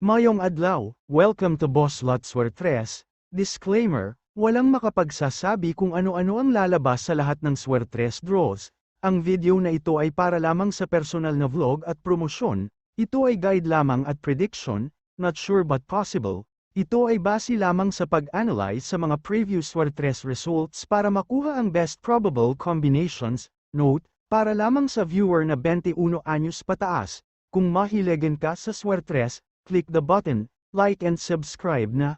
Mayong adlaw, welcome to Boss Lot Swertres. Disclaimer, walang makapagsasabi kung ano-ano ang lalabas sa lahat ng Swertres draws. Ang video na ito ay para lamang sa personal na vlog at promosyon. Ito ay guide lamang at prediction, not sure but possible. Ito ay base lamang sa pag-analyze sa mga previous Swertres results para makuha ang best probable combinations. Note, para lamang sa viewer na 21 anyos pataas. Kung mahiligan ka sa Swertres, click the button, like and subscribe na.